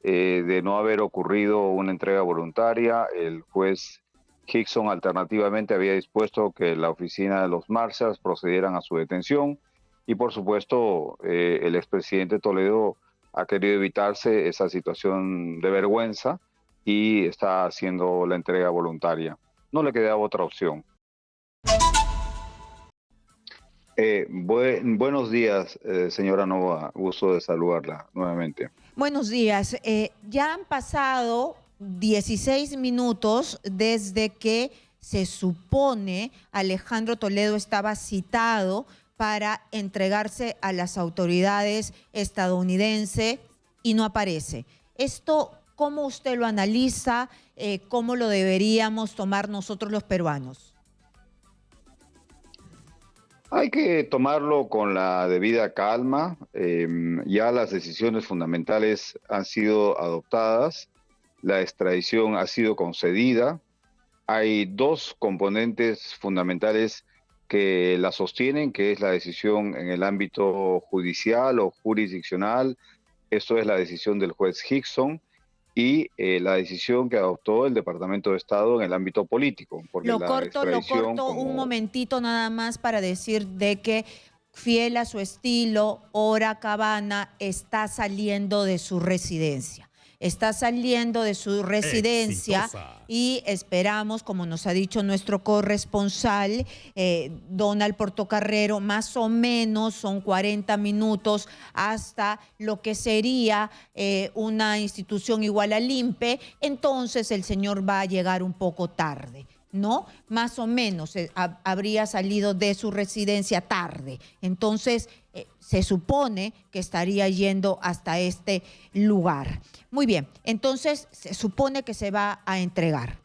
de no haber ocurrido una entrega voluntaria, el juez Hickson alternativamente había dispuesto que la oficina de los Marshals procedieran a su detención y por supuesto el expresidente Toledo ha querido evitarse esa situación de vergüenza y está haciendo la entrega voluntaria. No le quedaba otra opción. Buenos días, señora Nova. Gusto de saludarla nuevamente. Buenos días. Ya han pasado 16 minutos desde que se supone Alejandro Toledo estaba citado para entregarse a las autoridades estadounidenses y no aparece. Esto, ¿cómo usted lo analiza? ¿Cómo lo deberíamos tomar nosotros los peruanos? Hay que tomarlo con la debida calma. Ya las decisiones fundamentales han sido adoptadas, la extradición ha sido concedida. Hay dos componentes fundamentales que la sostienen, que es la decisión en el ámbito judicial o jurisdiccional. Esto es la decisión del juez Hickson y la decisión que adoptó el Departamento de Estado en el ámbito político, porque Lo la corto extradición un como... momentito nada más para decir de que fiel a su estilo, Ora Cabana está saliendo de su residencia. Está saliendo de su residencia. Exitosa. Y esperamos, como nos ha dicho nuestro corresponsal, Donald Portocarrero, más o menos son 40 minutos hasta lo que sería una institución igual al INPE. Entonces el señor va a llegar un poco tarde, ¿no? Más o menos habría salido de su residencia tarde. Entonces, se supone que estaría yendo hasta este lugar. Muy bien, entonces se supone que se va a entregar.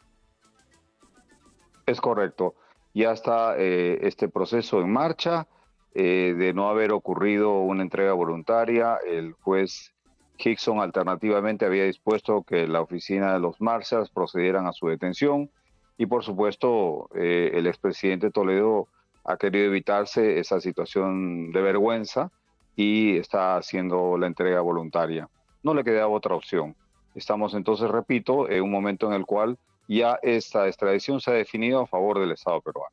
Es correcto. Ya está este proceso en marcha. De no haber ocurrido una entrega voluntaria, el juez Hickson alternativamente había dispuesto que la oficina de los Marshals procedieran a su detención y por supuesto el expresidente Toledo ha querido evitarse esa situación de vergüenza y está haciendo la entrega voluntaria. No le quedaba otra opción. Estamos entonces, repito, en un momento en el cual ya esta extradición se ha definido a favor del Estado peruano.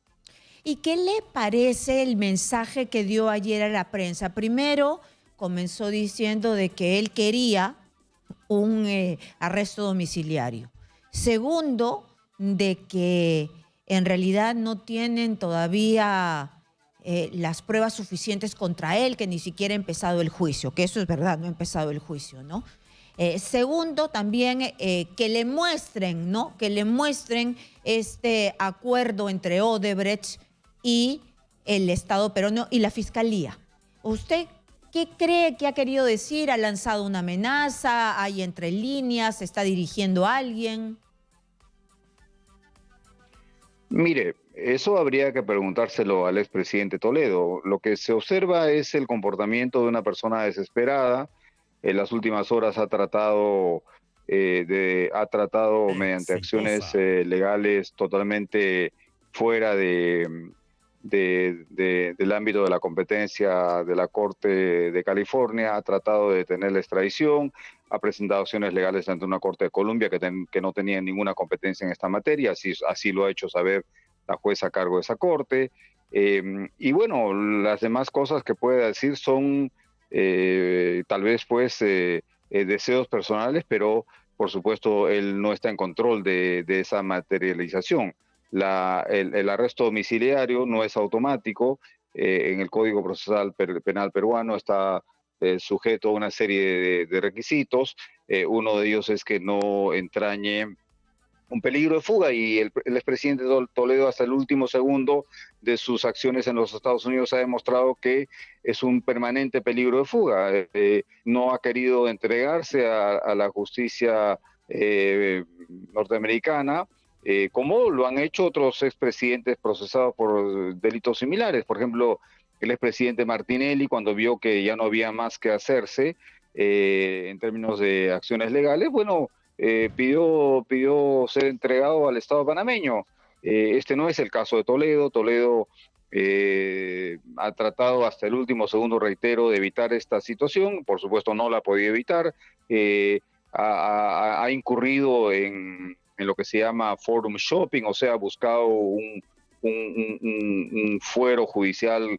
¿Y qué le parece el mensaje que dio ayer a la prensa? Primero, comenzó diciendo de que él quería un arresto domiciliario. Segundo, de que en realidad no tienen todavía las pruebas suficientes contra él, que ni siquiera ha empezado el juicio, que eso es verdad, no ha empezado el juicio, ¿no? Segundo, también que le muestren, ¿no? Que le muestren este acuerdo entre Odebrecht y el Estado peruano y la Fiscalía. ¿Usted qué cree que ha querido decir? ¿Ha lanzado una amenaza? ¿Hay entre líneas? ¿Se está dirigiendo a alguien? Mire, eso habría que preguntárselo al expresidente Toledo. Lo que se observa es el comportamiento de una persona desesperada. En las últimas horas ha tratado mediante acciones legales totalmente fuera del ámbito de la competencia de la Corte de California, ha tratado de detener la extradición, ha presentado acciones legales ante una Corte de Colombia que no tenía ninguna competencia en esta materia, así lo ha hecho saber la jueza a cargo de esa Corte. Y bueno, las demás cosas que puede decir son tal vez pues deseos personales, pero por supuesto él no está en control de esa materialización. El arresto domiciliario no es automático. En el Código Procesal Penal peruano está sujeto a una serie de requisitos. Uno de ellos es que no entrañe un peligro de fuga y el expresidente Toledo hasta el último segundo de sus acciones en los Estados Unidos ha demostrado que es un permanente peligro de fuga. No ha querido entregarse a la justicia norteamericana, como lo han hecho otros expresidentes procesados por delitos similares. Por ejemplo, el expresidente Martinelli, cuando vio que ya no había más que hacerse en términos de acciones legales, bueno, pidió ser entregado al Estado panameño. Este no es el caso de Toledo. Toledo ha tratado hasta el último segundo, reitero, de evitar esta situación. Por supuesto, no la ha podido evitar. ha incurrido en lo que se llama forum shopping, o sea, ha buscado un fuero judicial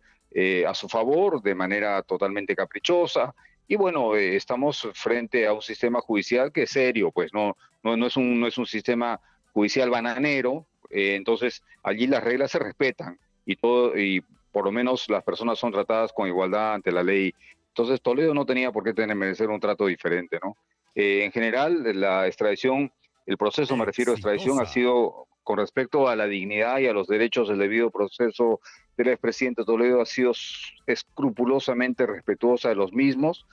a su favor de manera totalmente caprichosa. Y bueno, estamos frente a un sistema judicial que es serio, pues no es un sistema judicial bananero, entonces allí las reglas se respetan y por lo menos las personas son tratadas con igualdad ante la ley. Entonces Toledo no tenía por qué merecer un trato diferente, ¿no? En general, la extradición, el proceso, me refiero a extradición, ha Exitosa. sido con respecto a la dignidad y a los derechos del debido proceso del expresidente Toledo, ha sido escrupulosamente respetuosa de los mismos.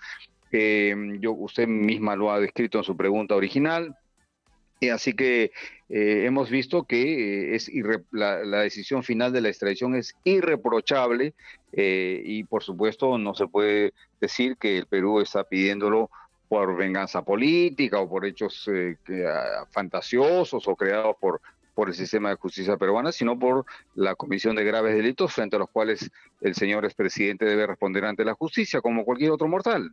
Usted misma lo ha descrito en su pregunta original. Así que hemos visto que la decisión final de la extradición es irreprochable y por supuesto no se puede decir que el Perú está pidiéndolo por venganza política o por hechos fantasiosos o creados por el sistema de justicia peruana, sino por la comisión de graves delitos frente a los cuales el señor expresidente debe responder ante la justicia como cualquier otro mortal.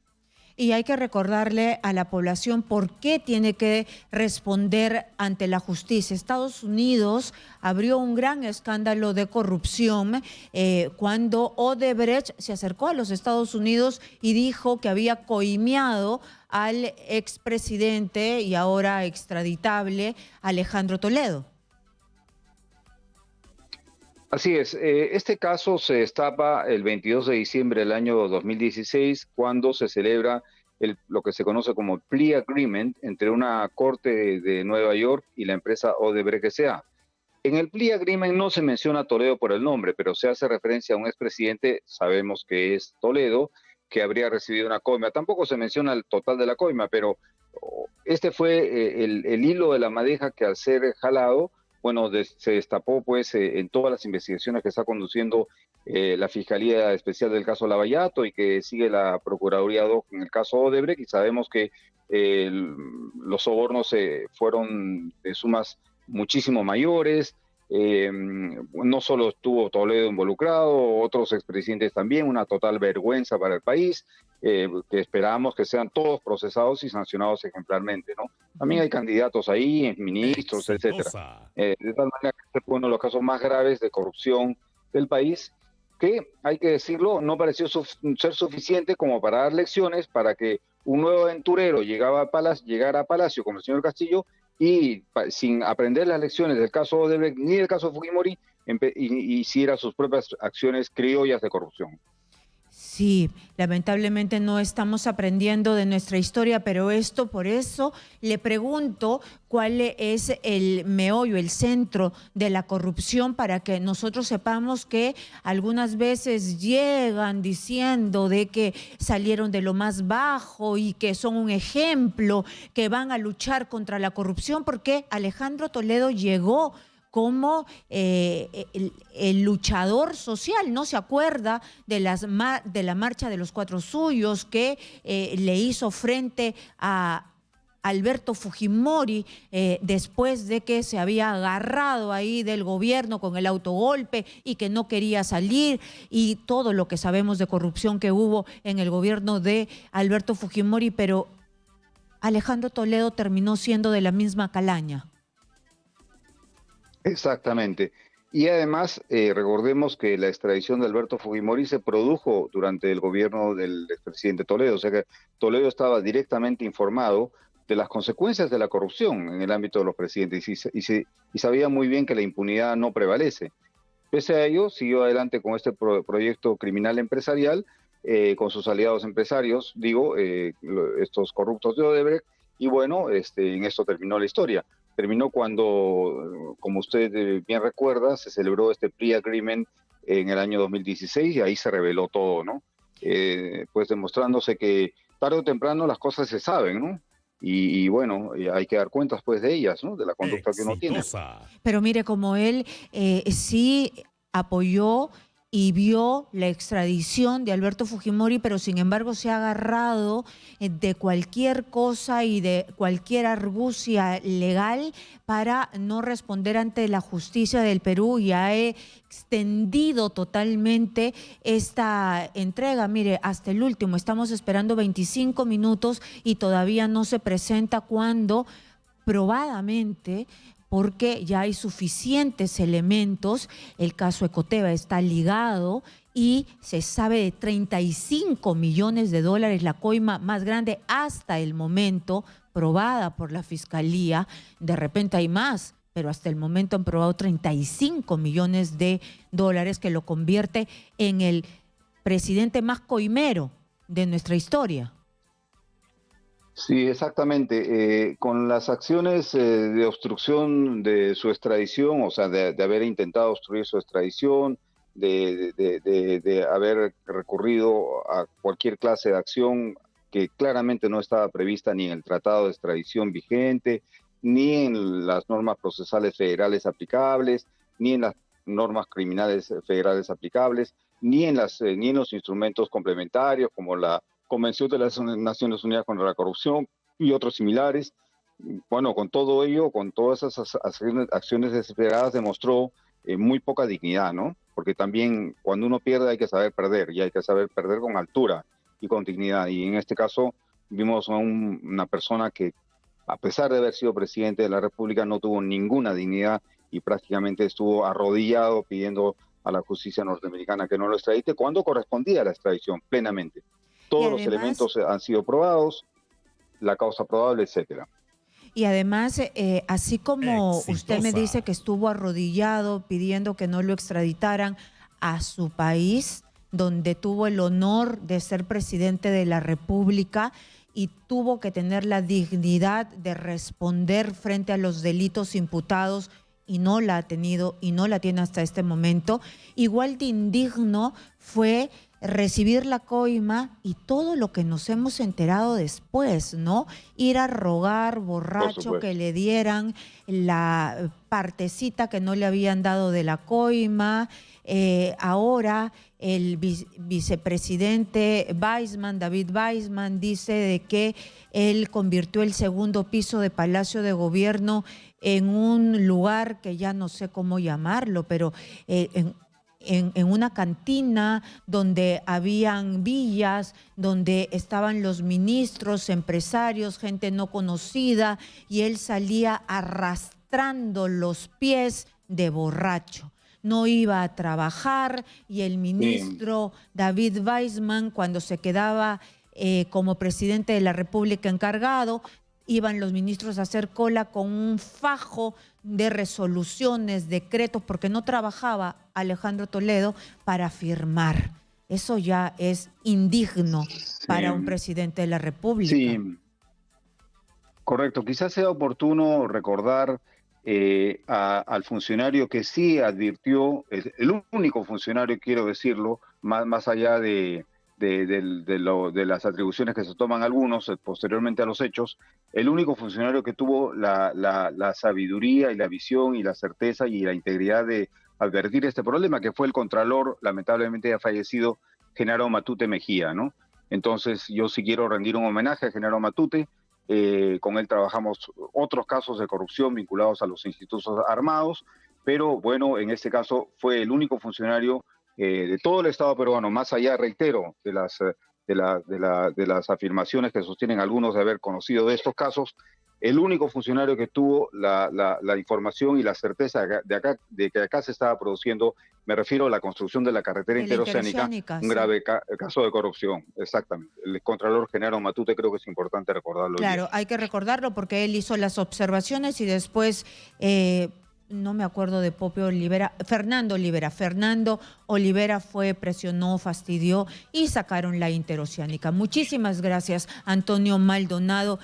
Y hay que recordarle a la población por qué tiene que responder ante la justicia. Estados Unidos abrió un gran escándalo de corrupción cuando Odebrecht se acercó a los Estados Unidos y dijo que había coimeado al expresidente y ahora extraditable Alejandro Toledo. Así es, este caso se destapa el 22 de diciembre del año 2016 cuando se celebra lo que se conoce como Plea Agreement entre una corte de Nueva York y la empresa Odebrecht S.A. En el Plea Agreement no se menciona a Toledo por el nombre, pero se hace referencia a un expresidente, sabemos que es Toledo, que habría recibido una coima. Tampoco se menciona el total de la coima, pero este fue el hilo de la madeja que al ser jalado, bueno, se destapó pues en todas las investigaciones que está conduciendo la Fiscalía Especial del caso Lavallato y que sigue la Procuraduría ad hoc en el caso Odebrecht, y sabemos que los sobornos fueron de sumas muchísimo mayores. No solo estuvo Toledo involucrado, otros expresidentes también, una total vergüenza para el país, que esperamos que sean todos procesados y sancionados ejemplarmente, ¿no? También hay candidatos ahí, ministros, etcétera. Exitosa. De tal manera que este fue uno de los casos más graves de corrupción del país, que, hay que decirlo, no pareció ser suficiente como para dar lecciones para que un nuevo aventurero llegara a Palacio como el señor Castillo y sin aprender las lecciones del caso Odebrecht ni del caso Fujimori, hiciera sus propias acciones criollas de corrupción. Sí, lamentablemente no estamos aprendiendo de nuestra historia, pero por eso le pregunto cuál es el meollo, el centro de la corrupción, para que nosotros sepamos que algunas veces llegan diciendo de que salieron de lo más bajo y que son un ejemplo, que van a luchar contra la corrupción, porque Alejandro Toledo llegó como el luchador social, ¿no? Se acuerda de la marcha de los Cuatro Suyos que le hizo frente a Alberto Fujimori después de que se había agarrado ahí del gobierno con el autogolpe y que no quería salir, y todo lo que sabemos de corrupción que hubo en el gobierno de Alberto Fujimori, pero Alejandro Toledo terminó siendo de la misma calaña. Exactamente. Y además, recordemos que la extradición de Alberto Fujimori se produjo durante el gobierno del expresidente Toledo, o sea que Toledo estaba directamente informado de las consecuencias de la corrupción en el ámbito de los presidentes y sabía muy bien que la impunidad no prevalece. Pese a ello, siguió adelante con este proyecto criminal empresarial, con sus aliados empresarios, estos corruptos de Odebrecht, y bueno, en esto terminó la historia. Terminó cuando, como usted bien recuerda, se celebró este Plea Agreement en el año 2016 y ahí se reveló todo, ¿no? Pues demostrándose que tarde o temprano las cosas se saben, ¿no? Y bueno, hay que dar cuentas pues de ellas, ¿no? De la conducta que uno tiene. Exitosa. Pero mire, como él sí apoyó y vio la extradición de Alberto Fujimori, pero sin embargo se ha agarrado de cualquier cosa y de cualquier argucia legal para no responder ante la justicia del Perú, y ha extendido totalmente esta entrega. Mire, hasta el último, estamos esperando 25 minutos y todavía no se presenta, cuando probadamente, porque ya hay suficientes elementos, el caso Ecoteva está ligado y se sabe de 35 millones de dólares, la coima más grande hasta el momento, probada por la Fiscalía. De repente hay más, pero hasta el momento han probado 35 millones de dólares, que lo convierte en el presidente más coimero de nuestra historia. Sí, exactamente. Con las acciones de obstrucción de su extradición, o sea, de haber intentado obstruir su extradición, de haber recurrido a cualquier clase de acción que claramente no estaba prevista ni en el Tratado de Extradición vigente, ni en las normas procesales federales aplicables, ni en las normas criminales federales aplicables, ni en los instrumentos complementarios como la Convención de las Naciones Unidas contra la Corrupción y otros similares. Bueno, con todo ello, con todas esas acciones desesperadas, demostró muy poca dignidad, ¿no? Porque también cuando uno pierde hay que saber perder, y hay que saber perder con altura y con dignidad. Y en este caso vimos a una persona que, a pesar de haber sido presidente de la República, no tuvo ninguna dignidad y prácticamente estuvo arrodillado pidiendo a la justicia norteamericana que no lo extradite, cuando correspondía a la extradición plenamente. Todos los elementos han sido probados, la causa probable, etcétera. Y además, así como usted me dice que estuvo arrodillado pidiendo que no lo extraditaran a su país, donde tuvo el honor de ser presidente de la República y tuvo que tener la dignidad de responder frente a los delitos imputados, y no la ha tenido y no la tiene hasta este momento, igual de indigno fue recibir la coima y todo lo que nos hemos enterado después, ¿no? Ir a rogar, borracho, que le dieran la partecita que no le habían dado de la coima. Ahora el vicepresidente Weissmann, David Weissmann, dice de que él convirtió el segundo piso de Palacio de Gobierno en un lugar que ya no sé cómo llamarlo, pero en una cantina donde habían villas, donde estaban los ministros, empresarios, gente no conocida, y él salía arrastrando los pies de borracho. No iba a trabajar, y el ministro David Weissmann, cuando se quedaba como presidente de la República encargado, iban los ministros a hacer cola con un fajo de resoluciones, decretos, porque no trabajaba Alejandro Toledo para firmar. Eso ya es indigno para un presidente de la República. Sí, correcto. Quizás sea oportuno recordar al funcionario que sí advirtió, el único funcionario, quiero decirlo, más allá de las atribuciones que se toman algunos posteriormente a los hechos, el único funcionario que tuvo la sabiduría y la visión y la certeza y la integridad de advertir este problema, que fue el contralor, lamentablemente ya fallecido, Genaro Matute Mejía, ¿no? Entonces yo sí quiero rendir un homenaje a Genaro Matute. Con él trabajamos otros casos de corrupción vinculados a los institutos armados, pero bueno, en este caso fue el único funcionario de todo el Estado peruano, más allá, reitero, de las afirmaciones que sostienen algunos de haber conocido de estos casos, el único funcionario que tuvo la información y la certeza de que acá se estaba produciendo, me refiero a la construcción de la carretera interoceánica, un grave caso de corrupción, exactamente. El contralor Genaro Matute, creo que es importante recordarlo. Claro, hay que recordarlo porque él hizo las observaciones y después... no me acuerdo de Popio Olivera, Fernando Olivera fue, presionó, fastidió y sacaron la interoceánica. Muchísimas gracias, Antonio Maldonado.